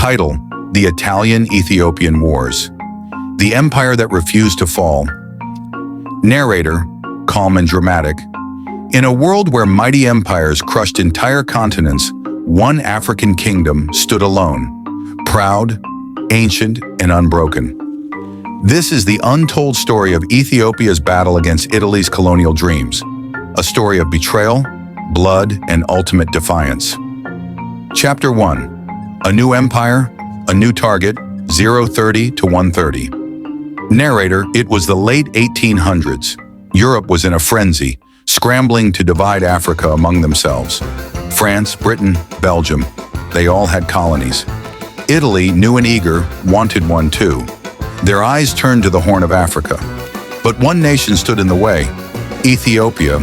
Title: The Italian-Ethiopian Wars. The Empire That Refused to Fall. Narrator: calm and dramatic. In a world where mighty empires crushed entire continents, one African kingdom stood alone, proud, ancient, and unbroken. This is the untold story of Ethiopia's battle against Italy's colonial dreams, a story of betrayal, blood, and ultimate defiance. Chapter 1. A New Empire, a New Target, 030 to 130. Narrator: it was the late 1800s. Europe was in a frenzy, scrambling to divide Africa among themselves. France, Britain, Belgium, they all had colonies. Italy, new and eager, wanted one too. Their eyes turned to the Horn of Africa. But one nation stood in the way: Ethiopia,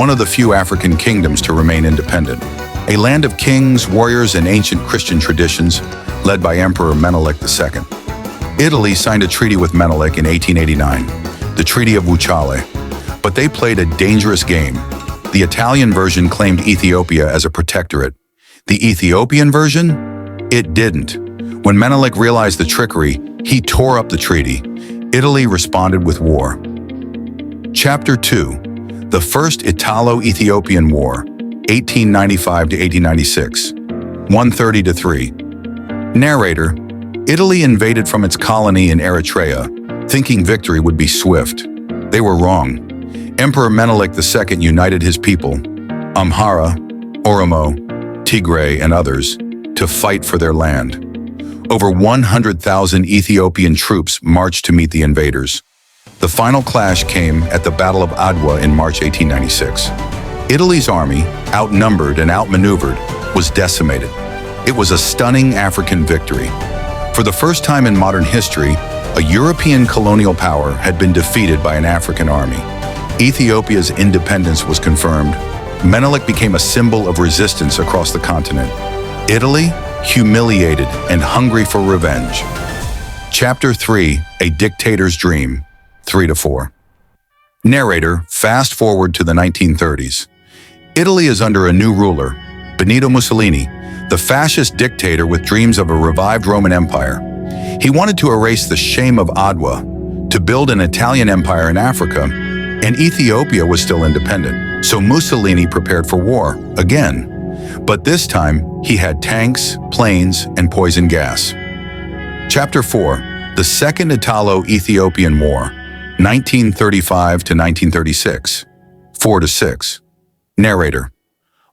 one of the few African kingdoms to remain independent. A land of kings, warriors, and ancient Christian traditions, led by Emperor Menelik II. Italy signed a treaty with Menelik in 1889, the Treaty of Wuchale. But they played a dangerous game. The Italian version claimed Ethiopia as a protectorate. The Ethiopian version? It didn't. When Menelik realized the trickery, he tore up the treaty. Italy responded with war. Chapter 2. The First Italo-Ethiopian War, 1895 to 1896, 130 to 3. Narrator: Italy invaded from its colony in Eritrea, thinking victory would be swift. They were wrong. Emperor Menelik II united his people, Amhara, Oromo, Tigray, and others, to fight for their land. Over 100,000 Ethiopian troops marched to meet the invaders. The final clash came at the Battle of Adwa in March 1896. Italy's army, outnumbered and outmaneuvered, was decimated. It was a stunning African victory. For the first time in modern history, a European colonial power had been defeated by an African army. Ethiopia's independence was confirmed. Menelik became a symbol of resistance across the continent. Italy, humiliated and hungry for revenge. Chapter 3. A Dictator's Dream, 3 to 4. Narrator: fast forward to the 1930s. Italy is under a new ruler, Benito Mussolini, the fascist dictator with dreams of a revived Roman Empire. He wanted to erase the shame of Adwa, to build an Italian empire in Africa, and Ethiopia was still independent. So Mussolini prepared for war, again. But this time, he had tanks, planes, and poison gas. Chapter 4. The Second Italo-Ethiopian War, 1935 to 1936, 4 to 6. Narrator: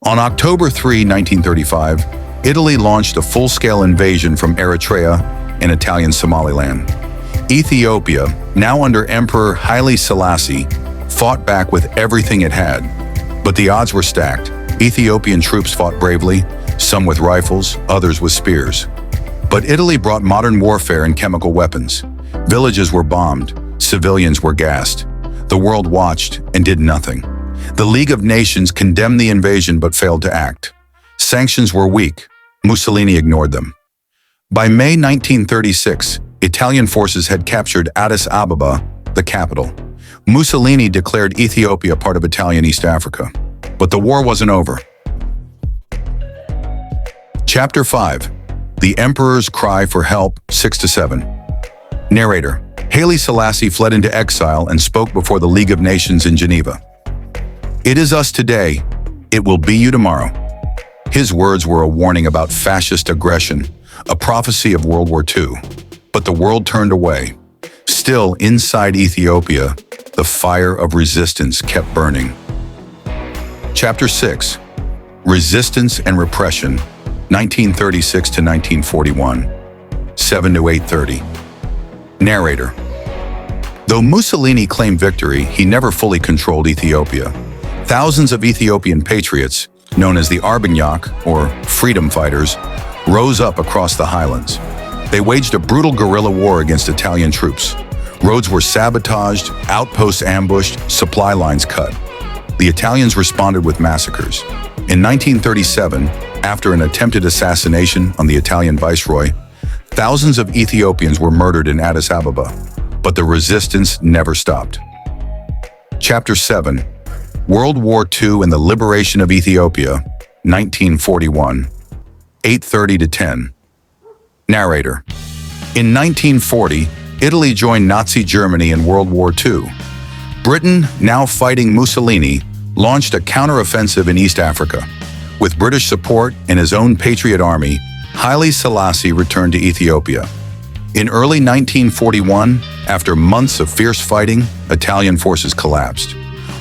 on October 3, 1935, Italy launched a full-scale invasion from Eritrea and Italian Somaliland. Ethiopia, now under Emperor Haile Selassie, fought back with everything it had. But the odds were stacked. Ethiopian troops fought bravely, some with rifles, others with spears. But Italy brought modern warfare and chemical weapons. Villages were bombed, civilians were gassed. The world watched and did nothing. The League of Nations condemned the invasion but failed to act. Sanctions were weak. Mussolini ignored them. By May 1936, Italian forces had captured Addis Ababa, the capital. Mussolini declared Ethiopia part of Italian East Africa. But the war wasn't over. Chapter 5. The Emperor's Cry for Help, 6 to 7. Narrator: Haile Selassie fled into exile and spoke before the League of Nations in Geneva. It is us today, it will be you tomorrow. His words were a warning about fascist aggression, a prophecy of World War II. But the world turned away. Still, inside Ethiopia, the fire of resistance kept burning. Chapter 6. Resistance and Repression, 1936 to 1941, 7 to 830. Narrator: though Mussolini claimed victory, he never fully controlled Ethiopia. Thousands of Ethiopian patriots, known as the Arbanyak, or freedom fighters, rose up across the highlands. They waged a brutal guerrilla war against Italian troops. Roads were sabotaged, outposts ambushed, supply lines cut. The Italians responded with massacres. In 1937, after an attempted assassination on the Italian viceroy, thousands of Ethiopians were murdered in Addis Ababa. But the resistance never stopped. Chapter 7. World War II and the Liberation of Ethiopia, 1941, 830 to 10. Narrator. In 1940, Italy joined Nazi Germany in World War II. Britain, now fighting Mussolini, launched a counter-offensive in East Africa. With British support and his own Patriot Army, Haile Selassie returned to Ethiopia. In early 1941, after months of fierce fighting, Italian forces collapsed.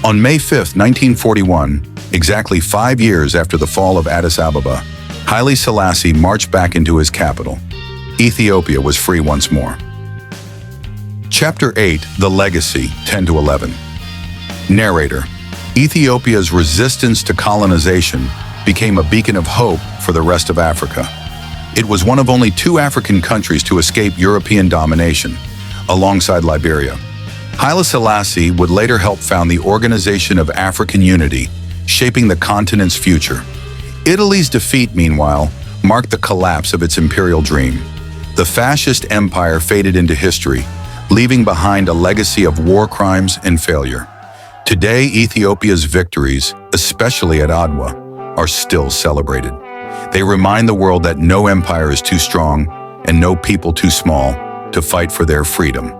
On May 5, 1941, exactly 5 years after the fall of Addis Ababa, Haile Selassie marched back into his capital. Ethiopia was free once more. Chapter 8, The Legacy, 10-11. Narrator. Ethiopia's resistance to colonization became a beacon of hope for the rest of Africa. It was one of only 2 African countries to escape European domination, alongside Liberia. Haile Selassie would later help found the Organization of African Unity, shaping the continent's future. Italy's defeat, meanwhile, marked the collapse of its imperial dream. The fascist empire faded into history, leaving behind a legacy of war crimes and failure. Today, Ethiopia's victories, especially at Adwa, are still celebrated. They remind the world that no empire is too strong and no people too small to fight for their freedom.